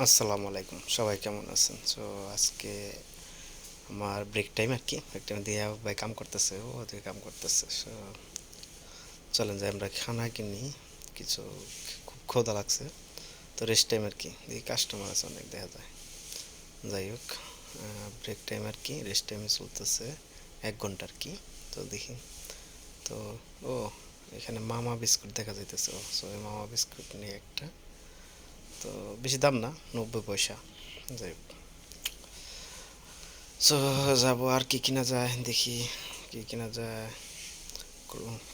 আসসালামু আলাইকুম, সবাই কেমন আছেন? সো আজকে আমার ব্রেক টাইম আর কি, ব্রেক টাইম দিয়ে ভাই কাম করতেছে, ও ওদিকে কাম করতেছে। সো চলেন যাই আমরা খানা কিনি কিছু, খুব ক্ষুধা লাগছে। তো রেস্ট টাইম আর কি, দেখি কাস্টমার আছে অনেক দেখা যায়। যাই হোক, ব্রেক টাইম আর কি, রেস্ট টাইমে চলতেছে 1 ঘন্টা আর কি। তো দেখি, তো ও এখানে মামা বিস্কুট দেখা যাইতেছে। ও সো এই মামা বিস্কুট নিয়ে একটা, তো বেশি দাম না, 90 পয়সা। যাই হোক, সো যাবো, আর কি কিনা যায় দেখি, কি কিনা যায়।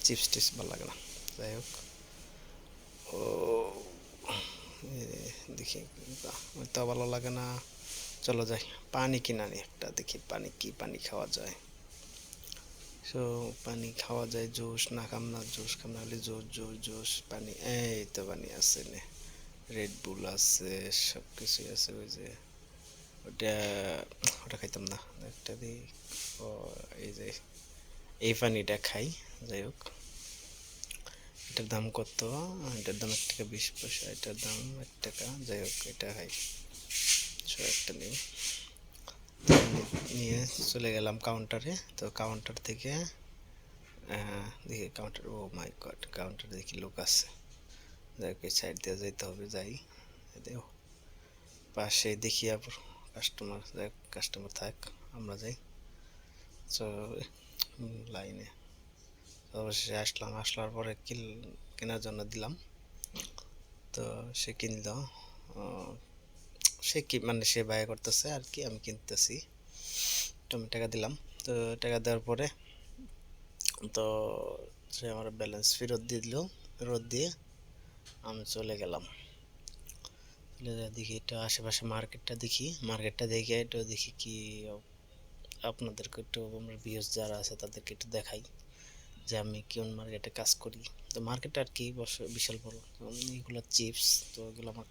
চিপস টিপস ভালো লাগে না। যাই হোক, ও দেখি, তো ভালো লাগে না। চলো যাই, পানি কিনা নি একটা, দেখি পানি, কি পানি খাওয়া যায়। সো পানি খাওয়া যায়, জুস না খাম না, জুস খাম না হলে জুস জুস জুস পানি, এই তো পানি আছে নে, রেড বুল আছে, সব কিছুই আছে। ওই যে ওটা, ওটা খাইতাম না, একটা দিই। ও এই যে এই পানিটা খাই। যাই হোক, এটার দাম কত? এটার দাম 1 টাকা 20 পয়সা, এটার দাম 1 টাকা। যাই হোক, এটা খাই, একটা নিই। নিয়ে চলে গেলাম কাউন্টারে। তো কাউন্টার থেকে দেখি কাউন্টার, ও মাই গড, কাউন্টারে দেখি লোক আছে। যাই হোক, এই সাইড দিয়ে যাইতে হবে, যাই। দেখো পাশে দেখি আবার কাস্টমার, যাই কাস্টমার থাক, আমরা যাই। তো লাইনে অবশেষে আসলাম, আসলার পরে কেনার জন্য দিলাম। তো সে কিনলো, সে কি মানে সে বায় করতেছে আর কি, আমি কিনতেছি। তো আমি টাকা দিলাম। তো টাকা দেওয়ার পরে তো সে আমার ব্যালেন্স ফেরত দিয়ে দিল। ফেরত দিয়ে আমি চলে গেলাম। চলে যা দেখি একটু আশেপাশে মার্কেটটা দেখি, মার্কেটটা দেখে একটু দেখি কি আপনাদেরকে একটু, আমার ভিউজ যারা আছে তাদেরকে একটু দেখাই যে আমি কোন মার্কেটে কাজ করি। তো মার্কেটটা আর কি বিশাল বড়। এগুলো চিপস, তো এগুলো আমার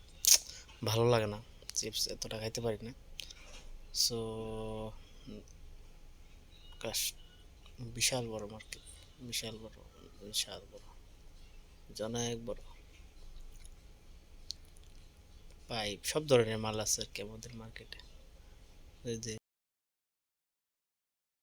ভালো লাগে না, চিপস এতটা খাইতে পারি না। সো বিশাল বড় মার্কেট, বিশাল বড়, বিশাল বড়, অনেক বড়। পাইপ সব ধরনের মাল আছে আর কি আমাদের মার্কেটে। ওই যে